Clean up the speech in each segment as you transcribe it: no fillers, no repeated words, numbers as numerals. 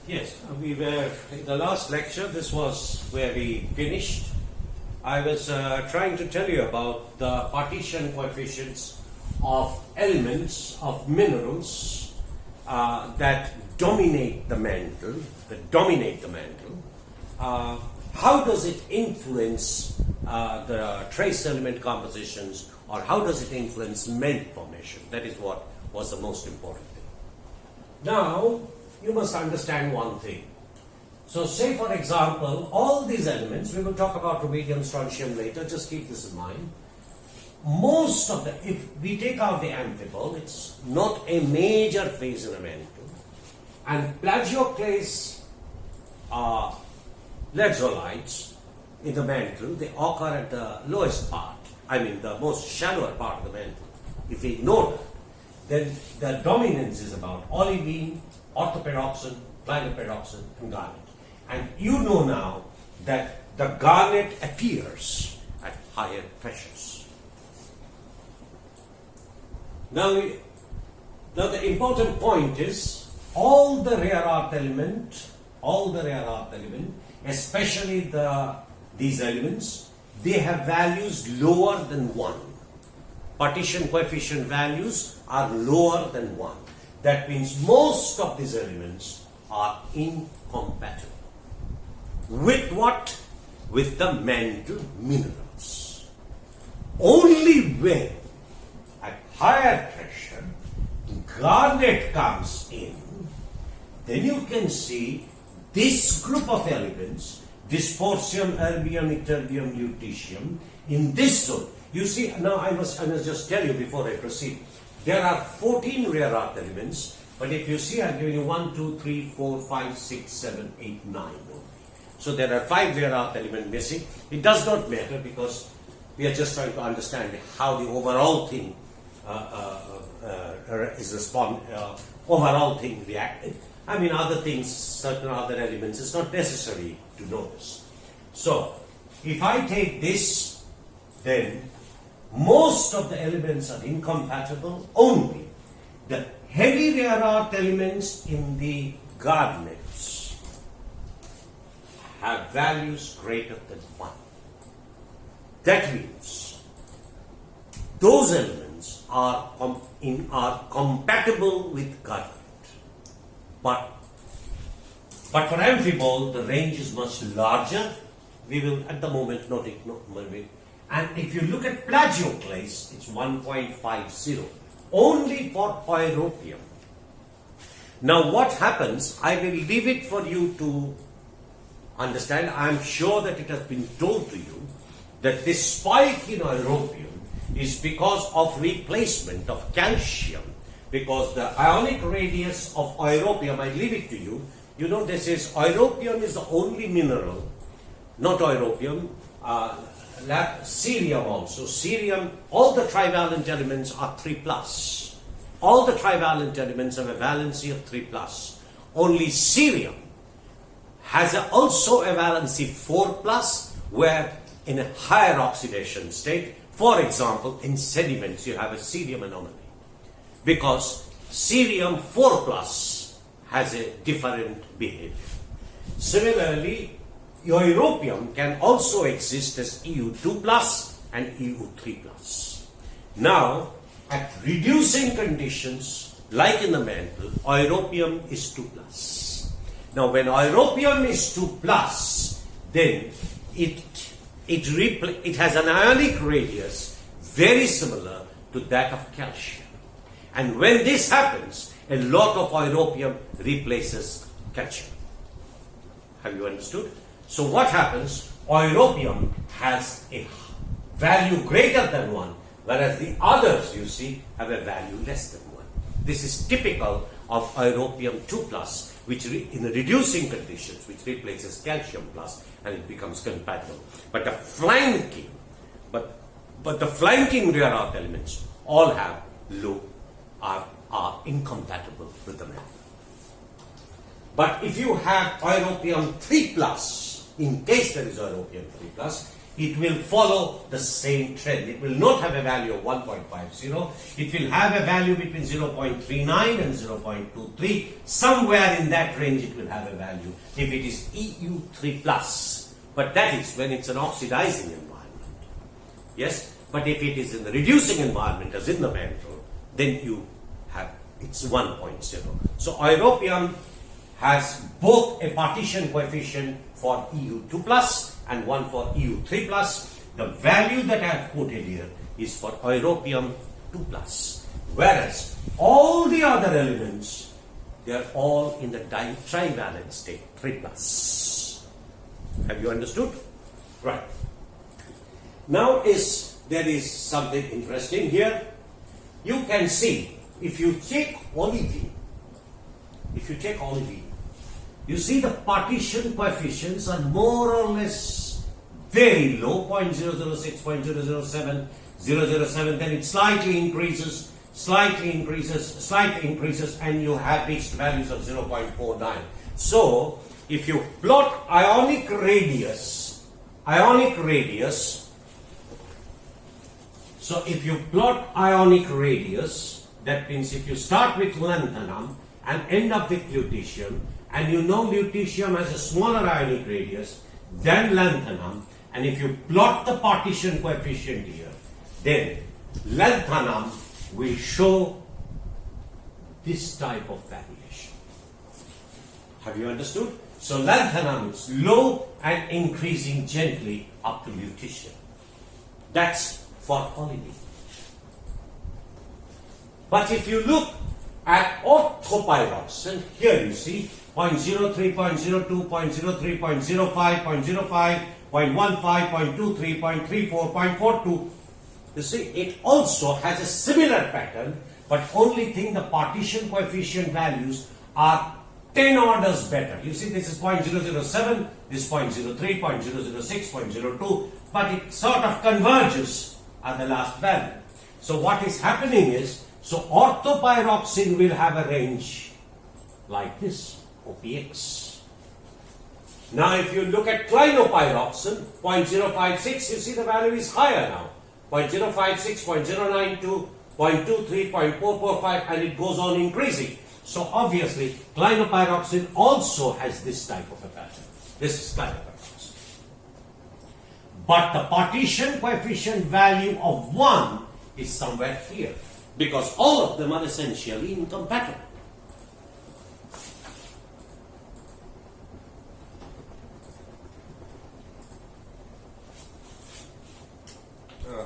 Yes, we were in the last lecture. This was where we finished. I was trying to tell you about the partition coefficients of elements of minerals that dominate the mantle. How does it influence the trace element compositions, or how does it influence melt formation? That is what was the most important thing. Now, you must understand one thing. So say, for example, all these elements, we will talk about rubidium, strontium later, just keep this in mind. Most of the, if we take out the amphibole, it's not a major phase in a mantle. And plagioclase ledrolites in the mantle, they occur at the lowest part, the most shallower part of the mantle. If we ignore that, then the dominance is about olivine, orthopyroxene, clinopyroxene, and garnet. And you know now that the garnet appears at higher pressures. Now the important point is all the rare earth element, especially these elements, they have values lower than 1. Partition coefficient values are lower than 1. That means most of these elements are incompatible. With what? With the mantle minerals. Only when at higher pressure garnet comes in, then you can see this group of elements, dysprosium, erbium, ytterbium, lutetium, in this zone. You see, now I must just tell you before I proceed. There are 14 rare earth elements, but if you see, I'm giving you 1, 2, 3, 4, 5, 6, 7, 8, 9 only. So there are 5 rare earth elements missing. It does not matter because we are just trying to understand how the overall thing reacted. Other things, certain other elements, it's not necessary to know this. So, if I take this, then most of the elements are incompatible. Only the heavy rare earth elements in the garnets have values greater than 1. That means those elements are compatible with garnet. But for amphibole, the range is much larger. We will at the moment not ignore it. And if you look at plagioclase, it's 1.50, only for europium. Now what happens, I will leave it for you to understand. I am sure that it has been told to you that this spike in europium is because of replacement of calcium, because the ionic radius of europium, I leave it to you. You know, this is, europium is the only mineral, not europium, cerium also. Cerium, all the trivalent elements are 3+. All the trivalent elements have a valency of 3+. Only cerium has also a valency 4+, where in a higher oxidation state, for example, in sediments, you have a cerium anomaly. Because cerium 4+ has a different behavior. Similarly, europium can also exist as EU2+ and EU3+. Now, at reducing conditions, like in the mantle, europium is 2+. Now, when europium is 2+, then it has an ionic radius very similar to that of calcium. And when this happens, a lot of europium replaces calcium. Have you understood? So what happens? Europium has a value greater than 1, whereas the others, you see, have a value less than 1. This is typical of europium 2+, which in the reducing conditions, which replaces calcium plus, and it becomes compatible. But the flanking rare earth elements all have low, are incompatible with the mantle. But if you have europium 3+, in case there is europium 3+, it will follow the same trend. It will not have a value of 1.50. It will have a value between 0.39 and 0.23. Somewhere in that range it will have a value if it is EU3+. But that is when it's an oxidizing environment. Yes? But if it is in the reducing environment, as in the mantle, then you have, it's 1.0. So europium has both a partition coefficient for EU2+ and one for EU3+. The value that I have quoted here is for europium 2+. Whereas all the other elements, they are all in the trivalent state, 3+. Have you understood? Right. Now there is something interesting here. You can see, if you take olivine, you see the partition coefficients are more or less very low, 0.006, 0.007, 0.007, then it slightly increases, and you have reached values of 0.49. So, if you plot ionic radius, so if you plot ionic radius, that means if you start with lanthanum and end up with lutetium, and you know lutetium has a smaller ionic radius than lanthanum, and if you plot the partition coefficient here, then lanthanum will show this type of variation. Have you understood? So lanthanum is low and increasing gently up to lutetium. That's for olivine. But if you look at orthopyroxene, here you see 0.03, 0.02, 0.03, 0.05, 0.05, 0.15, 0.23, 0.34, 0.42. You see, it also has a similar pattern, but only thing the partition coefficient values are 10 orders better. You see, this is 0.007, this 0.03, 0.006, 0.02, but it sort of converges at the last value. So what is happening is, so orthopyroxene will have a range like this, OPX. Now if you look at clinopyroxene, 0.056, you see the value is higher now. 0.056, 0.092, 0.23, 0.445, and it goes on increasing. So obviously, clinopyroxene also has this type of a pattern. This is clinopyroxene. But the partition coefficient value of 1 is somewhere here, because all of them are essentially incompatible.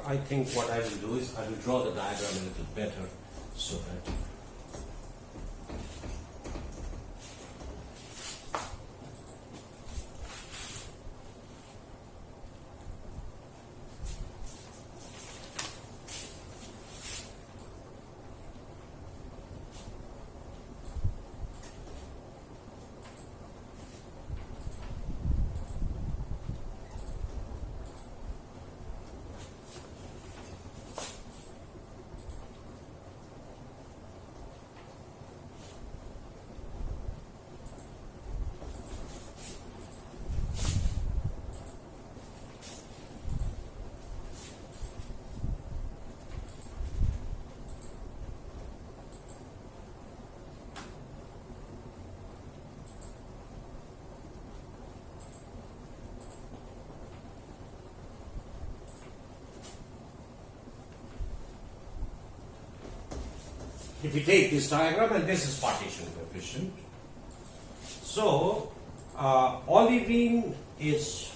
I think what I will do is I will draw the diagram a little better so that if you take this diagram, and this is partition coefficient, so olivine is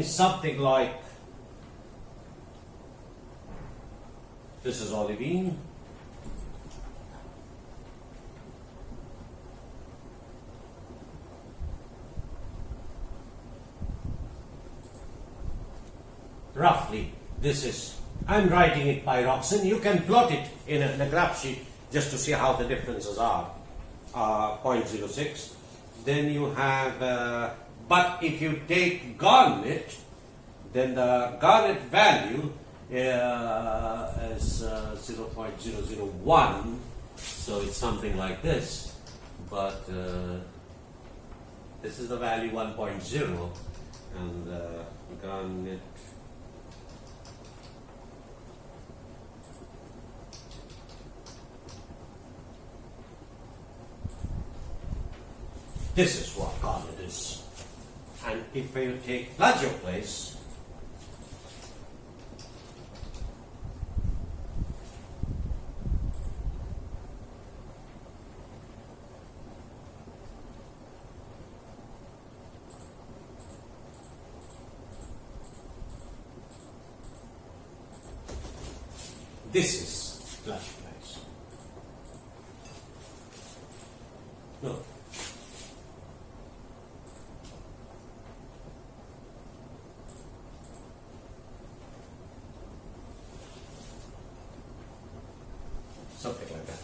something like, this is olivine, roughly this is, I'm writing it pyroxene. You can plot it in a graph sheet just to see how the differences are. 0.06. Then you have, but if you take garnet, then the garnet value is 0.001. So it's something like this. But this is the value 1.0. and garnet. This is what garnet is. And if you take plagioclase, this is plagioclase. No. Something like that.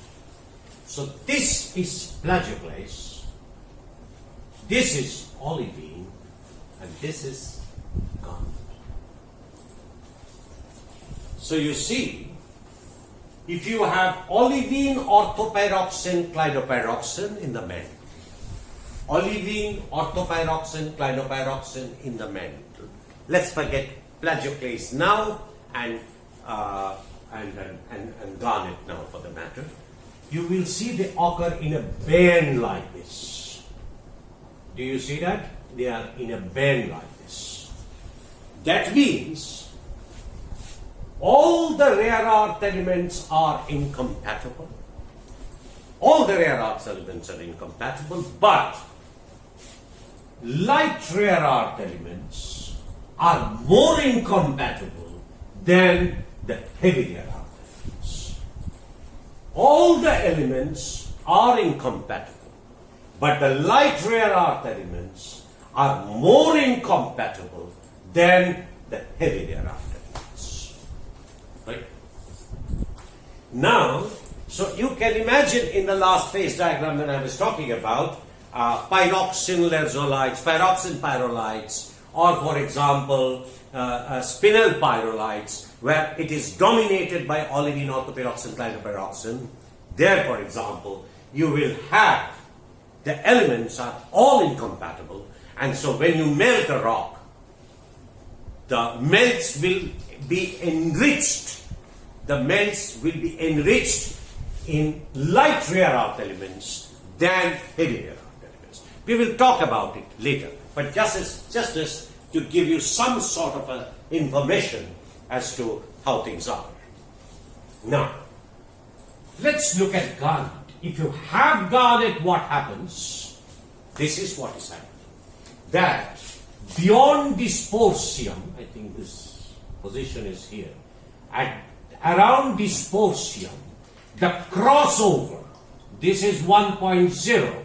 So this is plagioclase, this is olivine, and this is garnet. So you see, if you have olivine, orthopyroxene, clinopyroxene in the mantle, olivine, orthopyroxene, clinopyroxene in the mantle. Let's forget plagioclase now and garnet now for the matter. You will see they occur in a band like this. Do you see that? They are in a band like this. That means all the rare earth elements are incompatible. All the rare earth elements are incompatible, but light rare earth elements are more incompatible than the heavy rare earth elements. All the elements are incompatible, but the light rare earth elements are more incompatible than the heavy rare earth elements. Right? Now, so you can imagine in the last phase diagram that I was talking about, pyroxene lerzolites, pyroxene pyrrolites, or for example, spinel pyrrolites, where it is dominated by olivine, orthopyroxene, clinopyroxene. There, for example, you will have the elements are all incompatible, and so when you melt a rock, the melts will be enriched. The melts will be enriched in light rare earth elements than heavy rare earth elements. We will talk about it later, but just as to give you some sort of information as to how things are. Now, let's look at garnet. If you have garnet, what happens? This is what is happening. That beyond dysprosium, I think this position is here, at around dysprosium, the crossover, this is 1.0,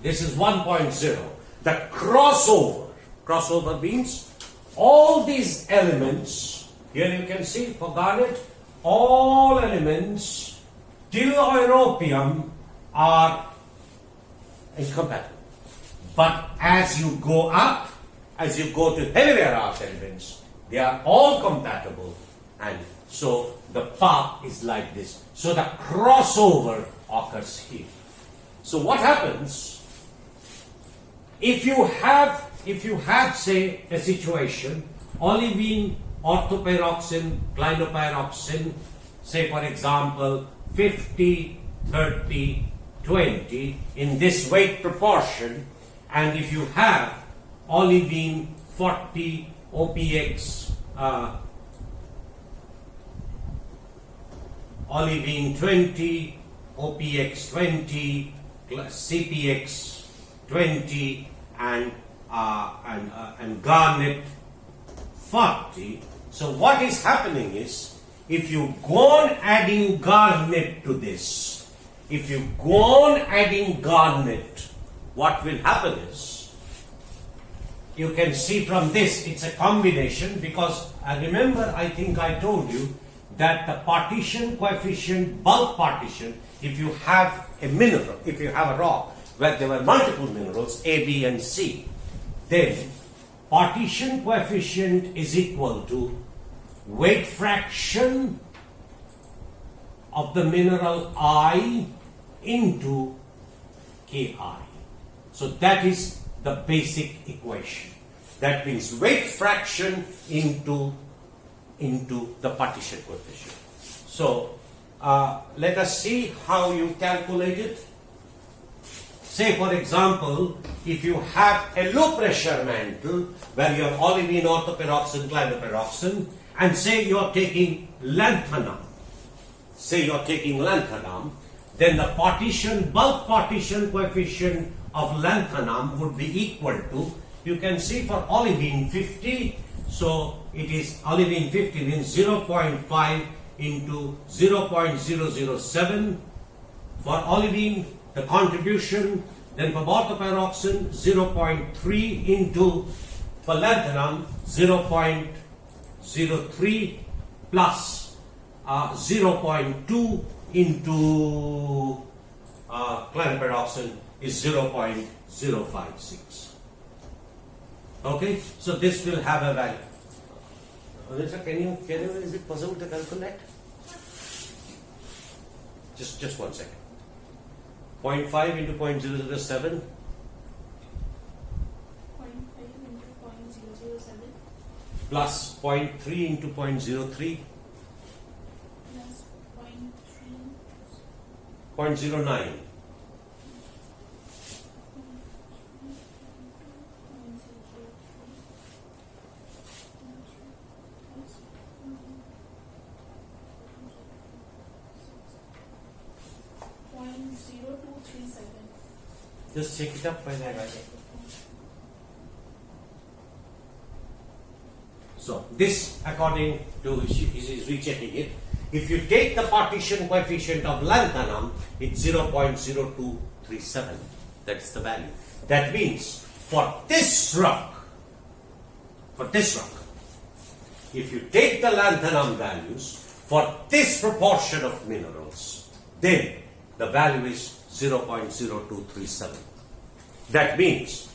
this is 1.0, the crossover means all these elements, here you can see for garnet, all elements till europium are incompatible. But as you go up, as you go to heavy rare earth elements, they are all compatible, and so the path is like this. So the crossover occurs here. So what happens if you have say a situation, olivine, orthopyroxene, clinopyroxene, say for example 50, 30, 20 in this weight proportion, and if you have olivine 40, OPX, olivine 20, OPX 20, CPX 20, and garnet 40. So what is happening is, if you go on adding garnet to this, if you go on adding garnet, what will happen is, you can see from this, it's a combination, because I remember, I think I told you that the partition coefficient, bulk partition, if you have a mineral, if you have a rock where there were multiple minerals, A, B and C, then partition coefficient is equal to weight fraction of the mineral I into Ki. So that is the basic equation. That means weight fraction into the partition coefficient. So let us see how you calculate it. Say for example, if you have a low pressure mantle where you have olivine, orthoperoxen, clinoperoxen, and say you are taking lanthanum, then the bulk partition coefficient of lanthanum would be equal to, you can see for olivine 50, so it is olivine 50 means 0.5 into 0.007 for olivine, the contribution. Then for orthoperoxen 0.3 into, for lanthanum 0.03 plus 0.2 into clinoperoxen is 0.056. Okay, so this will have a value. Is it possible to calculate? Just 1 second. 0.5 into 0.007. 0.5 into 0.007 plus 0.3 into 0.03 plus 0.09 0.0237. just check it up by that. So this according to is rechecking it. If you take the partition coefficient of lanthanum, it's 0.0237. That's the value. That means for this rock, if you take the lanthanum values for this proportion of minerals, then the value is 0.0237. That means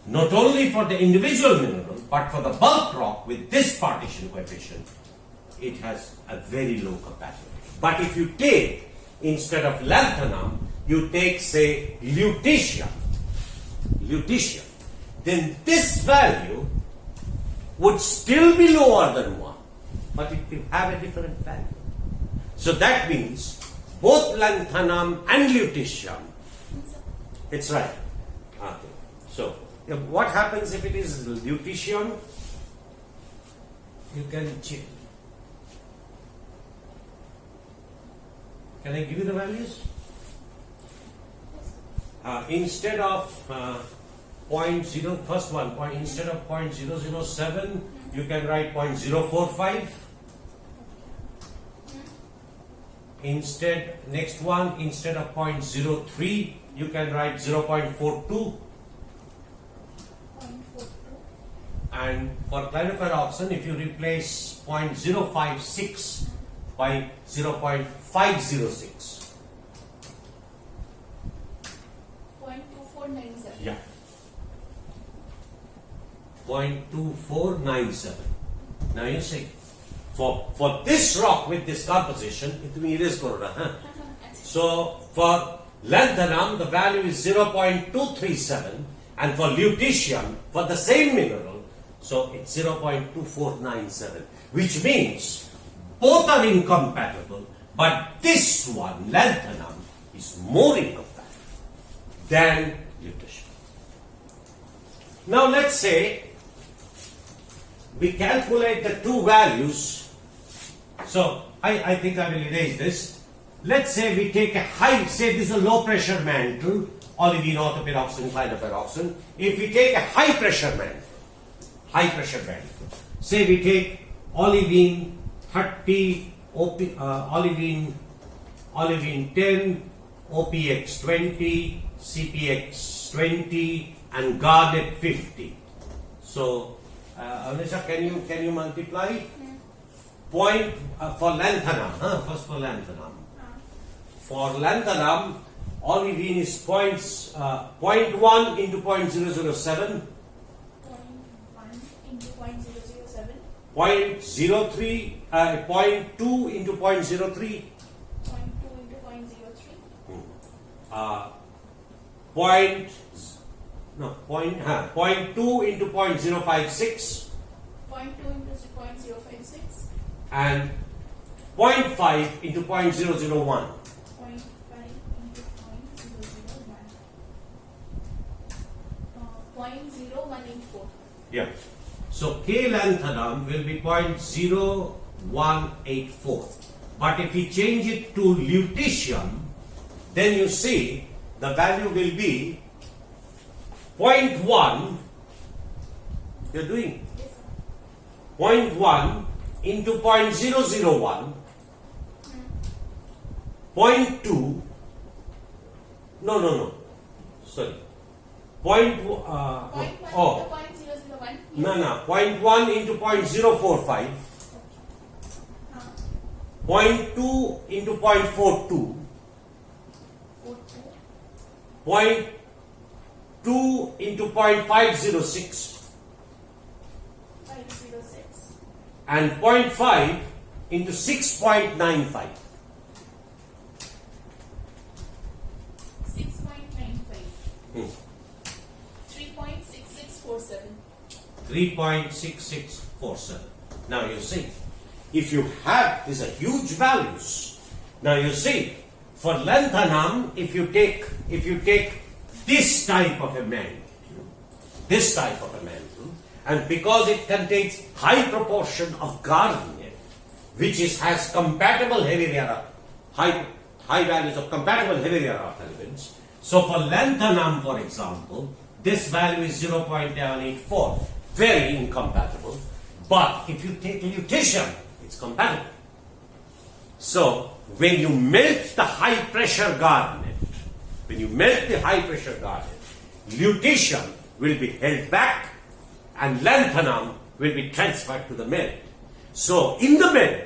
not only for the individual mineral, but for the bulk rock with this partition coefficient, it has a very low compatibility. But if you take, instead of lanthanum, you take say lutetium, then this value would still be lower than 1, but it will have a different value. So that means both lanthanum and lutetium, it's right. Okay. So what happens if it is lutetium? You can check. Can I give you the values? Instead of first one, instead of 0.007, you can write 0.045. Next one, instead of 0.03, you can write 0.42. And for clinoperoxen, if you replace 0.056 by 0.506. 0.2497. Yeah. 0.2497. Now you see, for this rock with this composition, it is corona. Huh? So for lanthanum, the value is 0.237, and for lutetium, for the same mineral, so it's 0.2497, which means both are incompatible, but this one, lanthanum, is more incompatible than lutetium. Now let's say we calculate the two values. So I think I will erase this. Let's say we take a high, say this is a low pressure mantle, olivine, orthoperoxen, clinoperoxen. If we take a high pressure mantle, say we take olivine 30, olivine 10, OPX 20, CPX 20, and garnet 50. So, Anisha, can you multiply? Point for lanthanum, first for lanthanum. For lanthanum, olivine is 0.1 into 0.007. 0.03, 0.2 into 0.03. 0.2 into 0.03. No, 0.2 into 0.056 0.2 into 0.056. and 0.5 into 0.001. 0.5 into 0.001. 0.0184. Yeah. So K lanthanum will be 0.0184. But if we change it to lutetium, then you see the value will be 0.1. You're doing Yes, sir. 0.1 into 0.001, 0.2. No. Sorry. Point one Oh. into 0.001. No. 0.1 into 0.045, 0.2 into 0.42, 0.2 into 0.506, 506. and 0.5 into 6.95. 6.95. Hmm. 3.6647. 3.6647. Now you see, if you have these are huge values. Now you see, for lanthanum, if you take this type of a mantle, and because it contains high proportion of garnet, which has compatible heavy rare earth, high values of compatible heavy rare earth elements. So for lanthanum, for example, this value is 0.184, very incompatible. But if you take lutetium, it's compatible. So when you melt the high pressure garnet, lutetium will be held back and lanthanum will be transferred to the melt. So in the melt,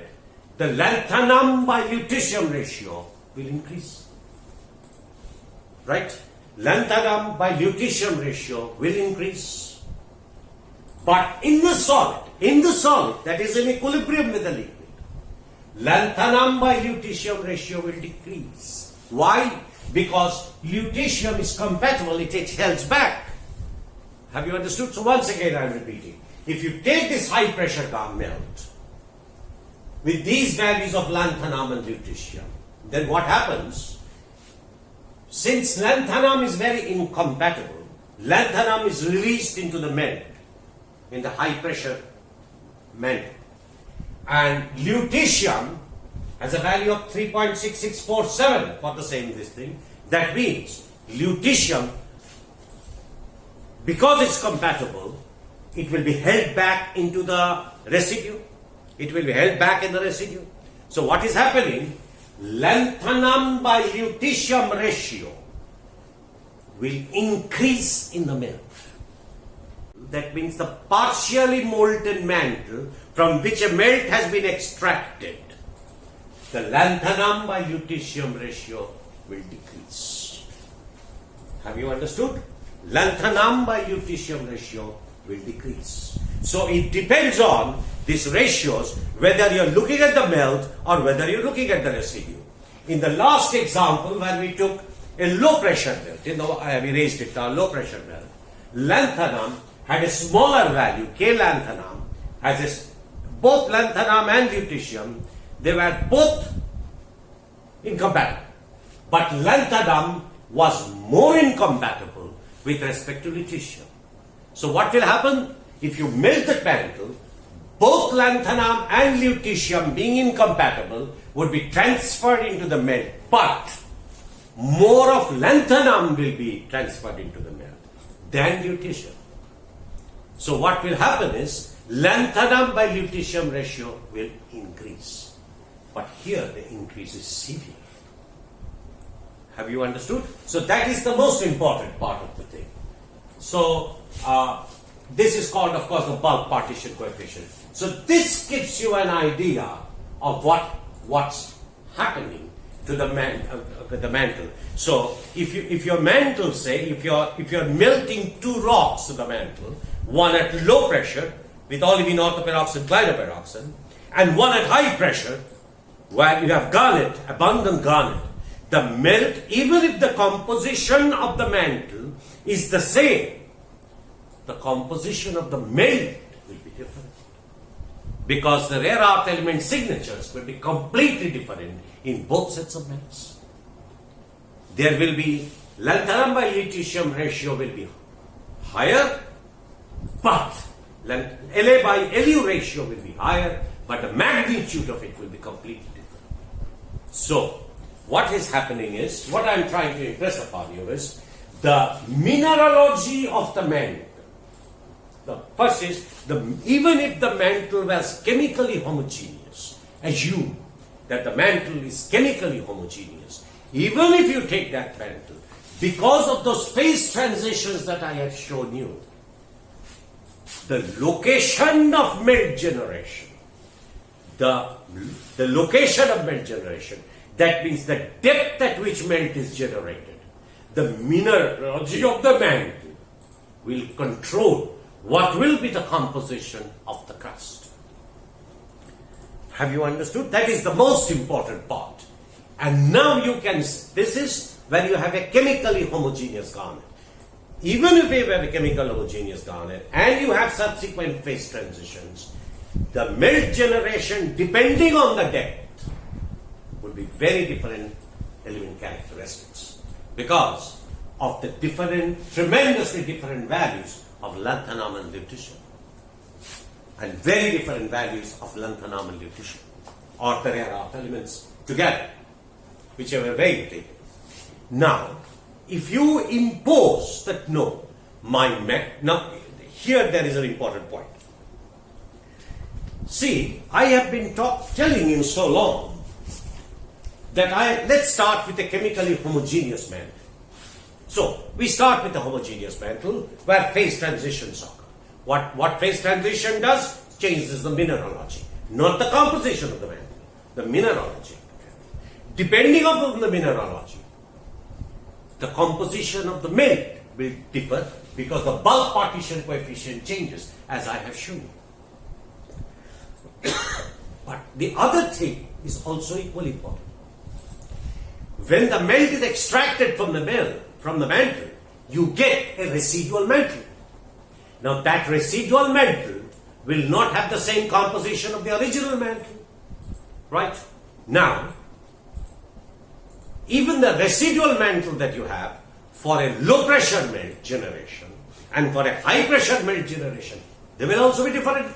the lanthanum by lutetium ratio will increase. Right? Lanthanum by lutetium ratio will increase. But in the solid, that is in equilibrium with the liquid, lanthanum by lutetium ratio will decrease. Why? Because lutetium is compatible, it holds back. Have you understood? So once again I am repeating. If you take this high pressure melt with these values of lanthanum and lutetium, then what happens? Since lanthanum is very incompatible, lanthanum is released into the melt, in the high pressure melt. And lutetium has a value of 3.6647 for the same this thing. That means lutetium, because it's compatible, it will be held back into the residue. It will be held back in the residue. So what is happening? Lanthanum by lutetium ratio will increase in the melt. That means the partially molten mantle from which a melt has been extracted, the lanthanum by lutetium ratio will decrease. Have you understood? Lanthanum by lutetium ratio will decrease. So it depends on these ratios whether you're looking at the melt or whether you're looking at the residue. In the last example, when we took a low pressure melt, we raised it to a low pressure melt, lanthanum had a smaller value. K lanthanum has both lanthanum and lutetium, they were both incompatible. But lanthanum was more incompatible with respect to lutetium. So what will happen? If you melt the mantle, both lanthanum and lutetium being incompatible would be transferred into the melt, but more of lanthanum will be transferred into the melt than lutetium. So what will happen is lanthanum by lutetium ratio will increase. But here the increase is severe. Have you understood? So that is the most important part of the thing. So this is called, of course, the bulk partition coefficient. So this gives you an idea of what's happening to the mantle. So if your mantle, say, if you're melting two rocks to the mantle, one at low pressure with olivine orthoperoxide, glidoperoxide, and one at high pressure where you have garnet, abundant garnet, the melt, even if the composition of the mantle is the same, the composition of the melt will be different. Because the rare earth element signatures will be completely different in both sets of melts. There will be lanthanum by lutetium ratio will be higher, but La by Lu ratio will be higher, but the magnitude of it will be completely different. So, what is happening is, what I am trying to impress upon you is, the mineralogy of the mantle. The first is, even if the mantle was chemically homogeneous, assume that the mantle is chemically homogeneous, even if you take that mantle, because of those phase transitions that I have shown you, the location of melt generation, the location of melt generation, that means the depth at which melt is generated, the mineralogy of the mantle will control what will be the composition of the crust. Have you understood? That is the most important part. And now you can, this is where you have a chemically homogeneous garnet. Even if you have a chemical homogeneous garnet and you have subsequent phase transitions, the melt generation, depending on the depth, would be very different element characteristics because of the different, tremendously different values of lanthanum and lutetium, and very different values of lanthanum and lutetium, or the rare earth elements together, whichever way you take it. Now, if you impose that now here there is an important point. See, I have been telling you so long that let's start with a chemically homogeneous mantle. So, we start with the homogeneous mantle where phase transitions occur. What phase transition does? Changes the mineralogy, not the composition of the mantle, the mineralogy. Depending upon the mineralogy, the composition of the melt will differ because the bulk partition coefficient changes, as I have shown you. But the other thing is also equally important. When the melt is extracted from the mantle, you get a residual mantle. Now that residual mantle will not have the same composition of the original mantle. Right? Now, even the residual mantle that you have for a low pressure melt generation and for a high pressure melt generation, they will also be different.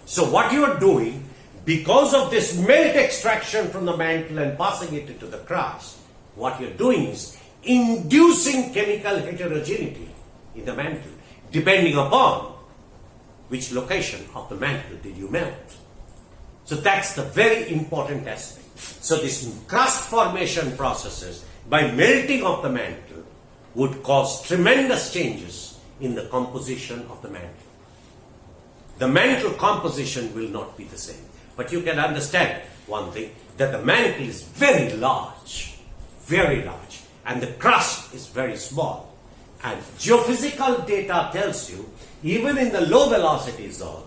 So what you are doing, because of this melt extraction from the mantle and passing it into the crust, what you are doing is inducing chemical heterogeneity in the mantle, depending upon which location of the mantle did you melt. So that's the very important aspect. So this crust formation processes by melting of the mantle would cause tremendous changes in the composition of the mantle. The mantle composition will not be the same. But you can understand one thing, that the mantle is very large, and the crust is very small. And geophysical data tells you, even in the low velocity zone,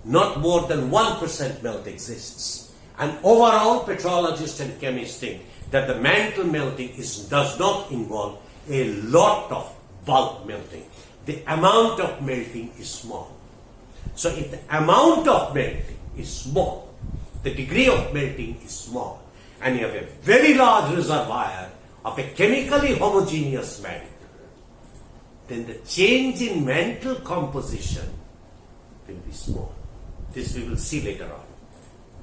not more than 1% melt exists. And overall, petrologists and chemists think that the mantle melting does not involve a lot of bulk melting. The amount of melting is small. So if the amount of melting is small, the degree of melting is small, and you have a very large reservoir of a chemically homogeneous mantle, then the change in mantle composition will be small. This we will see later on.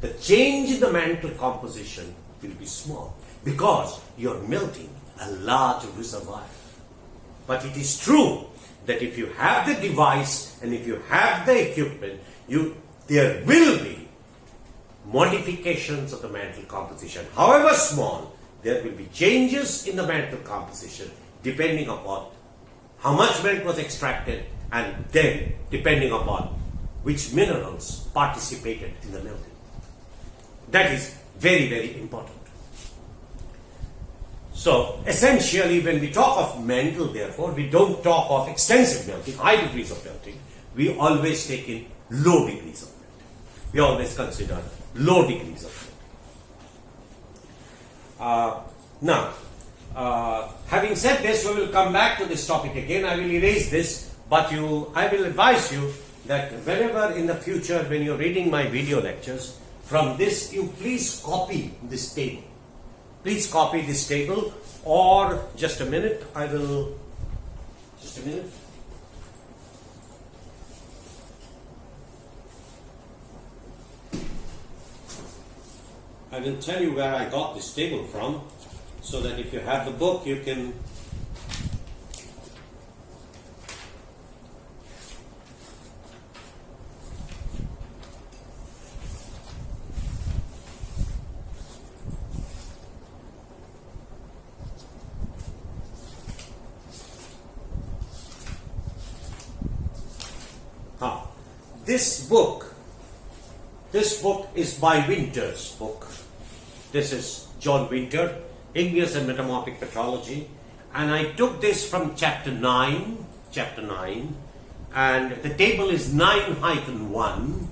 The change in the mantle composition will be small because you are melting a large reservoir. But it is true that if you have the device and if you have the equipment, there will be modifications of the mantle composition. However small, there will be changes in the mantle composition depending upon how much melt was extracted and then depending upon which minerals participated in the melting. That is very, very important. So, essentially, when we talk of mantle, therefore, we don't talk of extensive melting, high degrees of melting. We always take in low degrees of melting. We always consider low degrees of melting. Having said this, we will come back to this topic again. I will erase this But I will advise you that whenever in the future when you're reading my video lectures, from this you please copy this table. Please copy this table, or just a minute, just a minute. I will tell you where I got this table from, so that if you have the book, you can. This book is by Winter's book. This is John Winter, Igneous and Metamorphic Petrology, and I took this from chapter 9, and the table is 9-1,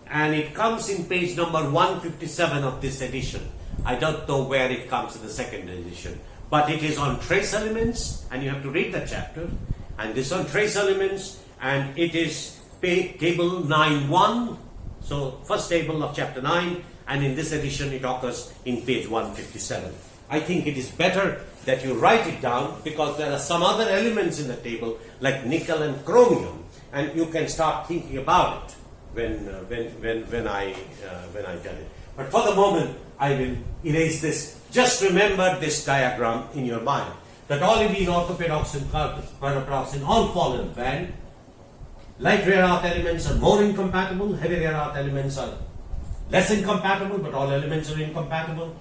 and it comes in page number 157 of this edition. I don't know where it comes in the second edition, but it is on trace elements, and you have to read the chapter, and this on trace elements, and it is table 9.1, so first table of chapter 9, and in this edition it occurs in page 157. I think it is better that you write it down, because there are some other elements in the table like nickel and chromium, and you can start thinking about it when I tell it. But for the moment I will erase this. Just remember this diagram in your mind, that olivine, orthopyroxene, pyroperoxene all fall in band. Light rare earth elements are more incompatible, heavy rare earth elements are less incompatible, but all elements are incompatible.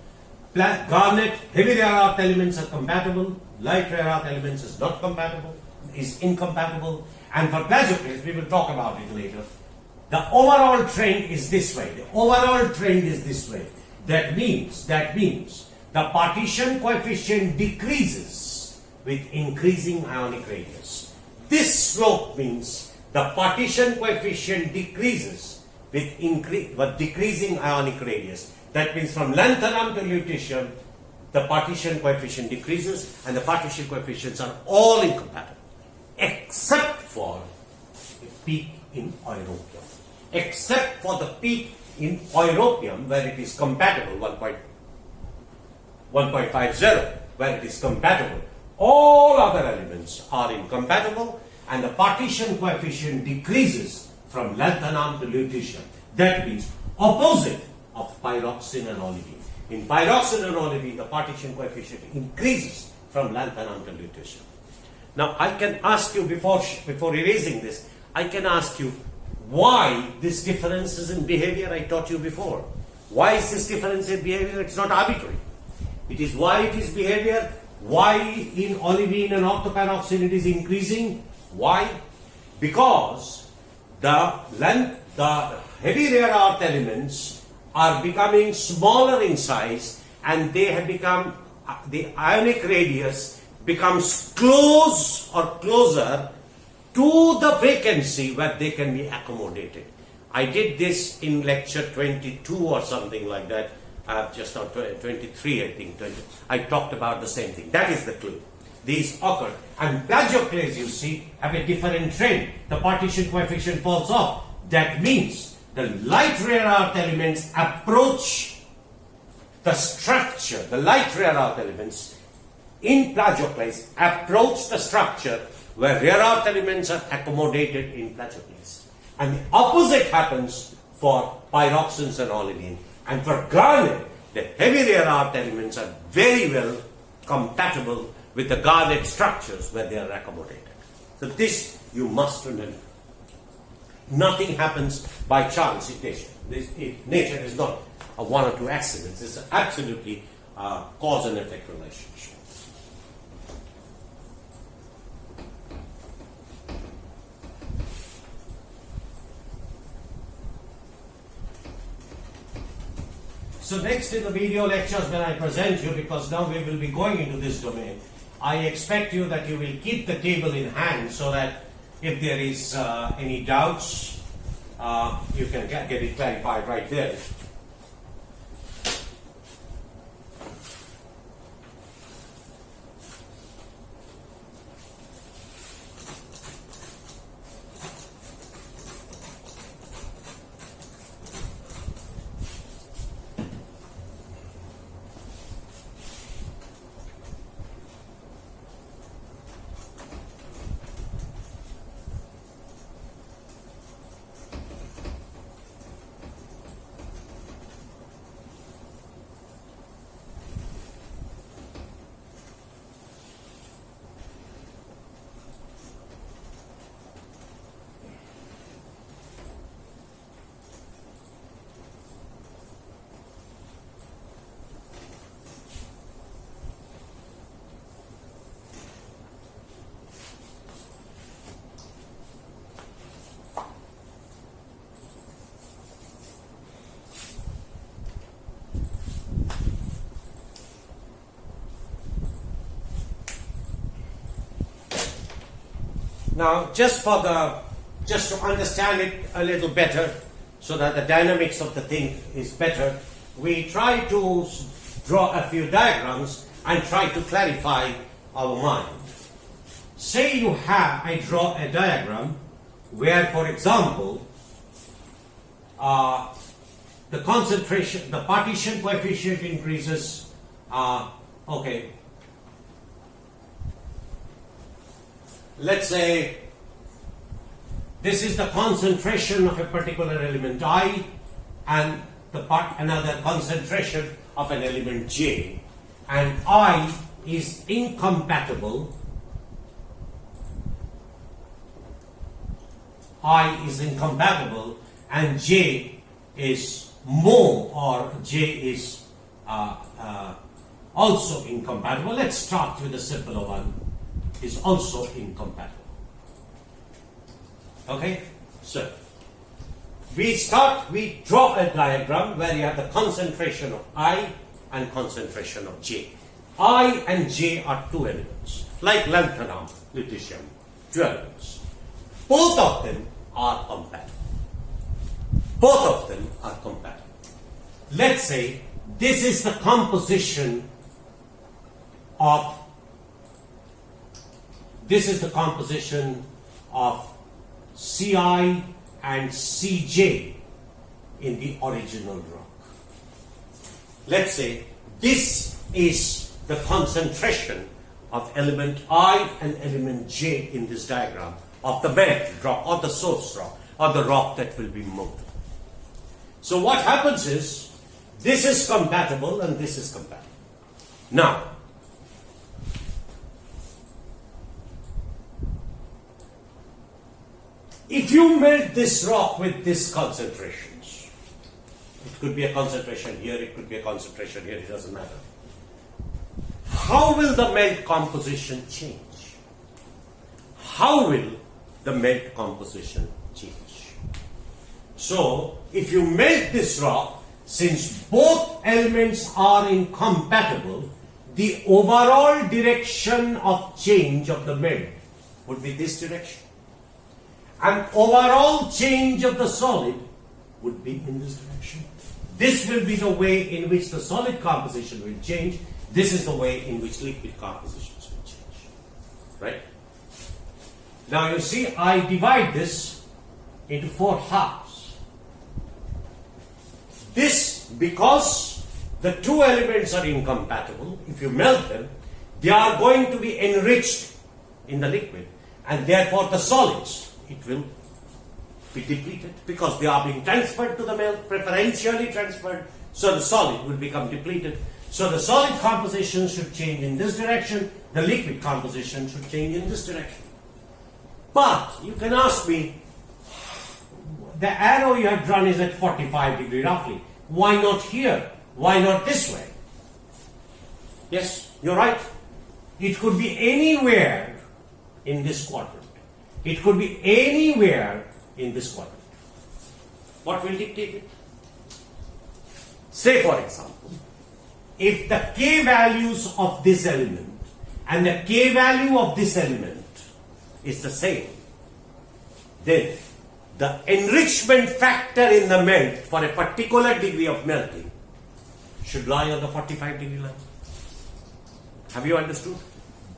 Garnet, heavy rare earth elements are compatible, light rare earth elements is not compatible, is incompatible. And for plagioclase, we will talk about it later. The overall trend is this way. That means the partition coefficient decreases with increasing ionic radius. This slope means the partition coefficient decreases with decreasing ionic radius. That means from lanthanum to lutetium, the partition coefficient decreases, and the partition coefficients are all incompatible, except for the peak in europium. Except for the peak in europium, where it is compatible, 1.50, where it is compatible. All other elements are incompatible, and the partition coefficient decreases from lanthanum to lutetium. That means opposite of pyroxene and olivine. In pyroxene and olivine, the partition coefficient increases from lanthanum to lutetium. Now, I can ask you, before erasing this, I can ask you why this difference is in behavior. I taught you before. Why is this difference in behavior? It's not arbitrary. It is why it is behavior. Why in olivine and orthopyroxene it is increasing? Why? Because the heavy rare earth elements are becoming smaller in size, and they have become, the ionic radius becomes closer to the vacancy where they can be accommodated. I did this in lecture 22 or something like that, just now 23 I think, I talked about the same thing. That is the clue. These occur, and plagioclase, you see, have a different trend. The partition coefficient falls off. That means the light rare earth elements approach the structure. The light rare earth elements in plagioclase approach the structure where rare earth elements are accommodated in plagioclase. And the opposite happens for pyroxenes and olivine. And for garnet, the heavy rare earth elements are very well compatible with the garnet structures where they are accommodated. So this you must remember. Nothing happens by chance in nature. Nature is not a one or two accidents. It's absolutely a cause and effect relationship. So next in the video lectures, when I present you, because now we will be going into this domain, I expect you that you will keep the table in hand, so that if there is any doubts, you can get it clarified right there. Now, just to understand it a little better, so that the dynamics of the thing is better, we try to draw a few diagrams and try to clarify our mind. Say I draw a diagram where, for example, the partition coefficient increases. Okay. Let's say this is the concentration of a particular element I, and another concentration of an element J, and I is incompatible. And J is more, or J is also incompatible. Let's start with a simpler one. Is also incompatible. Okay? So, we draw a diagram where you have the concentration of I and concentration of J. I and J are two elements, like lanthanum, lutetium, two elements. Both of them are compatible. Let's say this is the composition of Ci and Cj in the original rock. Let's say this is the concentration of element I and element J in this diagram of the bed rock or the source rock or the rock that will be moved. So what happens is, this is compatible and this is compatible. Now, if you melt this rock with these concentrations, it could be a concentration here, it could be a concentration here, it doesn't matter. How will the melt composition change? How will the melt composition change? So, if you melt this rock, since both elements are incompatible, the overall direction of change of the melt would be this direction. And overall change of the solid would be in this direction. This will be the way in which the solid composition will change. This is the way in which liquid compositions will change. Right? Now you see, I divide this into 4 halves. This, because the two elements are incompatible, if you melt them, they are going to be enriched in the liquid, and therefore the solids, it will be depleted because they are being transferred to the melt, preferentially transferred, so the solid will become depleted. So the solid composition should change in this direction, the liquid composition should change in this direction. But you can ask me, the arrow you have drawn is at 45 degrees roughly. Why not here? Why not this way? Yes, you're right. It could be anywhere in this quadrant. It could be anywhere in this quadrant. What will dictate it? Say, for example, if the K values of this element and the K value of this element is the same, then the enrichment factor in the melt for a particular degree of melting should lie on the 45 degree line. Have you understood?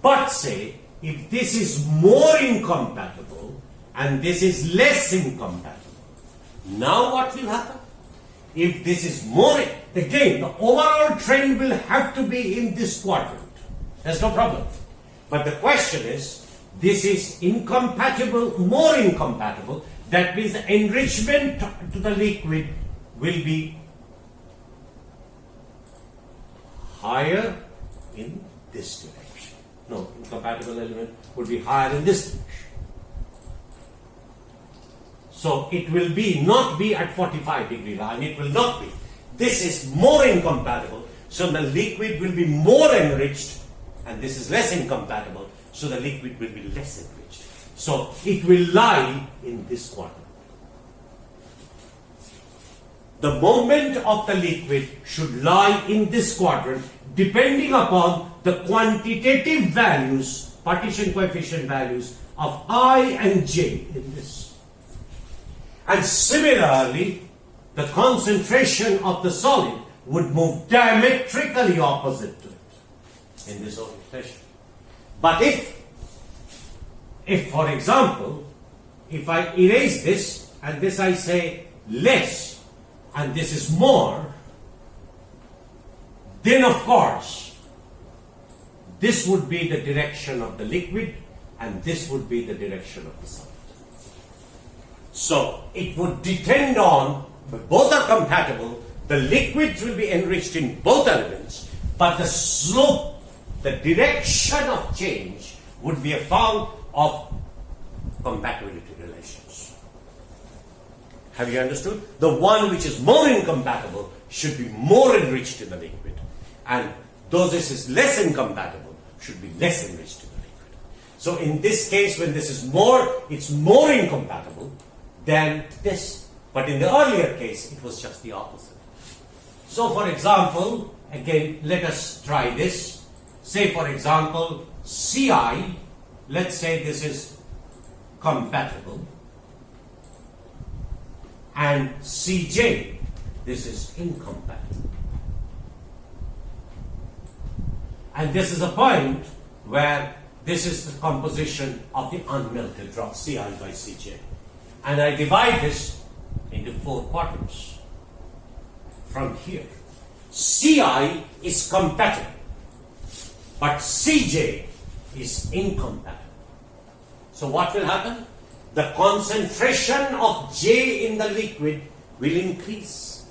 But say, if this is more incompatible and this is less incompatible, now what will happen? If this is more, again, the overall trend will have to be in this quadrant. There's no problem. But the question is, this is incompatible, more incompatible. That means the enrichment to the liquid will be higher in this direction. No, incompatible element would be higher in this direction. So it will not be at 45 degree line, it will not be. This is more incompatible, so the liquid will be more enriched, and this is less incompatible, so the liquid will be less enriched. So it will lie in this quadrant. The moment of the liquid should lie in this quadrant depending upon the quantitative values, partition coefficient values of I and J in this. And similarly, the concentration of the solid would move diametrically opposite to it in this orientation. But if for example, if I erase this and this I say less and this is more, then of course this would be the direction of the liquid and this would be the direction of the solid. So it would depend on, but both are compatible, the liquids will be enriched in both elements, but the slope, the direction of change would be found of compatibility relations. Have you understood? The one which is more incompatible should be more enriched in the liquid, and those which is less incompatible should be less enriched in the liquid. So in this case, when this is more, it's more incompatible than this. But in the earlier case, it was just the opposite. So for example, again, let us try this. Say for example, Ci, let's say this is compatible, and Cj, this is incompatible. And this is a point where this is the composition of the unmelted rock, Ci by Cj. And I divide this into 4 quadrants. From here, Ci is compatible, but Cj is incompatible. So what will happen? The concentration of J in the liquid will increase.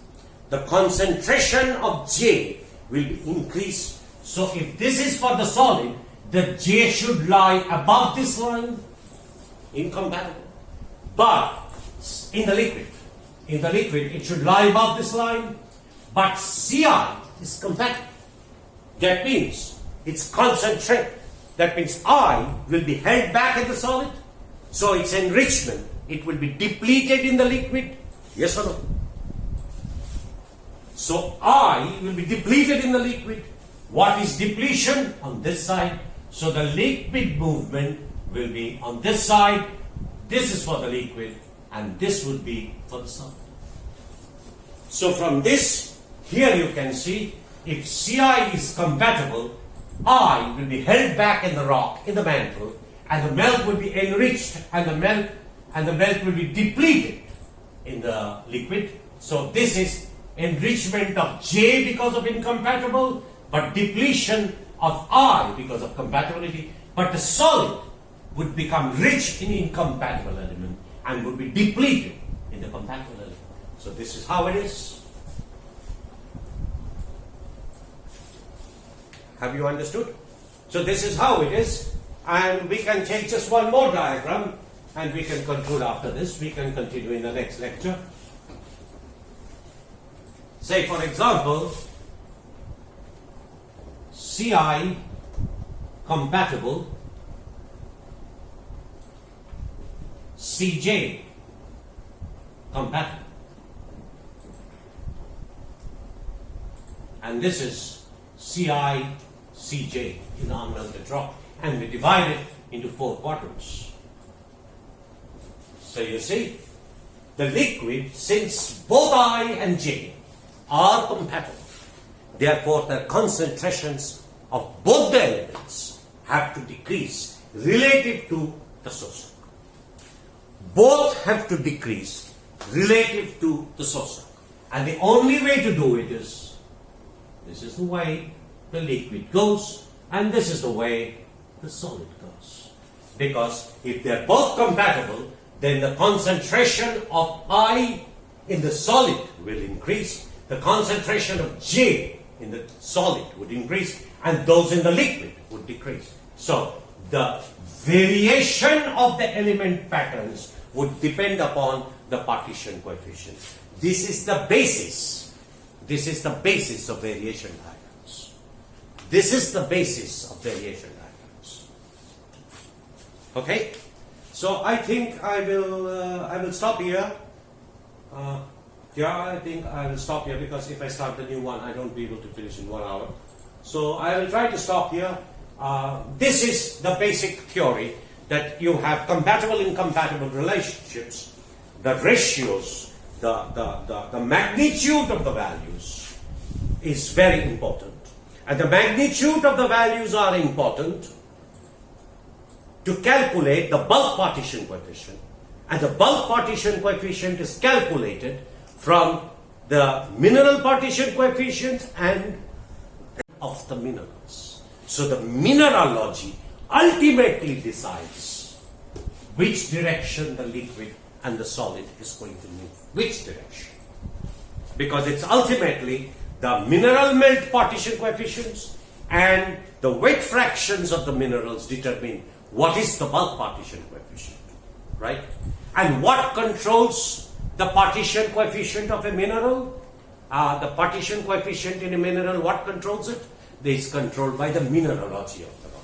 The concentration of J will increase. So if this is for the solid, the J should lie above this line, incompatible. But in the liquid it should lie above this line, but Ci is compatible. That means it's concentrated. That means I will be held back in the solid, so its enrichment, it will be depleted in the liquid. Yes or no? So I will be depleted in the liquid. What is depletion? On this side. So the liquid movement will be on this side. This is for the liquid, and this would be for the solid. So from this, here you can see, if Ci is compatible, I will be held back in the rock, in the mantle, and the melt will be enriched, and the melt will be depleted in the liquid. So this is enrichment of J because of incompatible, but depletion of I because of compatibility. But the solid would become rich in incompatible element and would be depleted in the compatible element. So this is how it is. Have you understood? So this is how it is, and we can take just one more diagram and we can conclude after this. We can continue in the next lecture. Say for example, Ci compatible, Cj compatible, and this is Ci Cj in the unmelted rock, and we divide it into 4 quadrants. So you see, the liquid, since both I and J are compatible, therefore the concentrations of both the elements have to decrease relative to the source. Both have to decrease relative to the source. And the only way to do it is, this is the way the liquid goes, and this is the way the solid goes. Because if they are both compatible, then the concentration of I in the solid will increase, the concentration of J in the solid would increase, and those in the liquid would decrease. So the variation of the element patterns would depend upon the partition coefficient. This is the basis. This is the basis of variation diagrams. This is the basis of variation diagrams. Okay? So I think I will stop here. I think I will stop here, because if I start the new one, I don't be able to finish in 1 hour. So I will try to stop here. This is the basic theory. that you have compatible incompatible relationships, the ratios, the magnitude of the values is very important. And the magnitude of the values are important to calculate the bulk partition coefficient. And the bulk partition coefficient is calculated from the mineral partition coefficient and of the minerals. So the mineralogy ultimately decides which direction the liquid and the solid is going to move. Which direction? Because it's ultimately the mineral melt partition coefficients and the weight fractions of the minerals determine what is the bulk partition coefficient, right? And what controls the partition coefficient of a mineral? The partition coefficient in a mineral, what controls it? It is controlled by the mineralogy of the rock.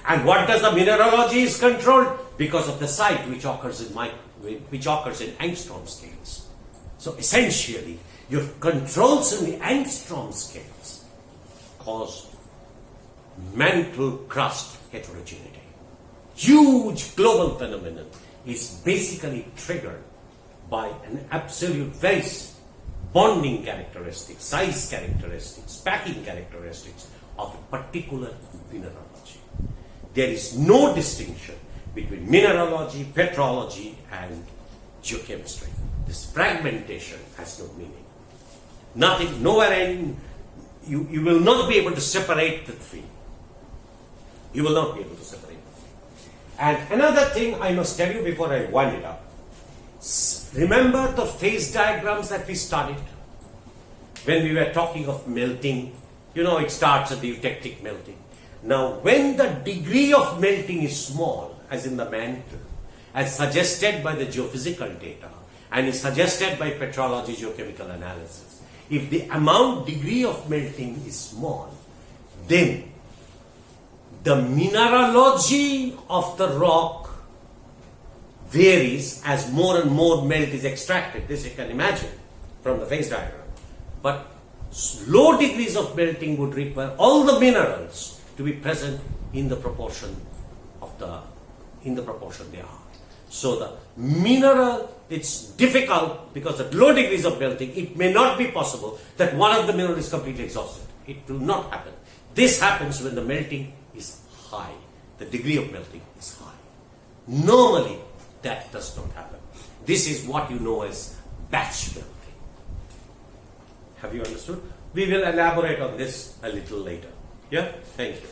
And what does the mineralogy is controlled? Because of the site which occurs in angstrom scales. So essentially, your controls in the angstrom scales cause mantle crust heterogeneity. Huge global phenomenon is basically triggered by an absolute very bonding characteristics, size characteristics, packing characteristics of a particular mineralogy. There is no distinction between mineralogy, petrology, and geochemistry. This fragmentation has no meaning. Nothing, nowhere in, you will not be able to separate the three. You will not be able to separate the three. And another thing I must tell you before I wind it up. Remember the phase diagrams that we studied when we were talking of melting? You know, it starts at the eutectic melting. Now, when the degree of melting is small, as in the mantle, as suggested by the geophysical data and is suggested by petrology geochemical analysis, if the degree of melting is small, then the mineralogy of the rock varies as more and more melt is extracted. This you can imagine from the phase diagram. But low degrees of melting would require all the minerals to be present in the proportion they are. So the mineral, it's difficult because at low degrees of melting, it may not be possible that one of the minerals is completely exhausted. It will not happen. This happens when the melting is high. The degree of melting is high. Normally, that does not happen. This is what you know as batch melting. Have you understood? We will elaborate on this a little later. Yeah? Thank you.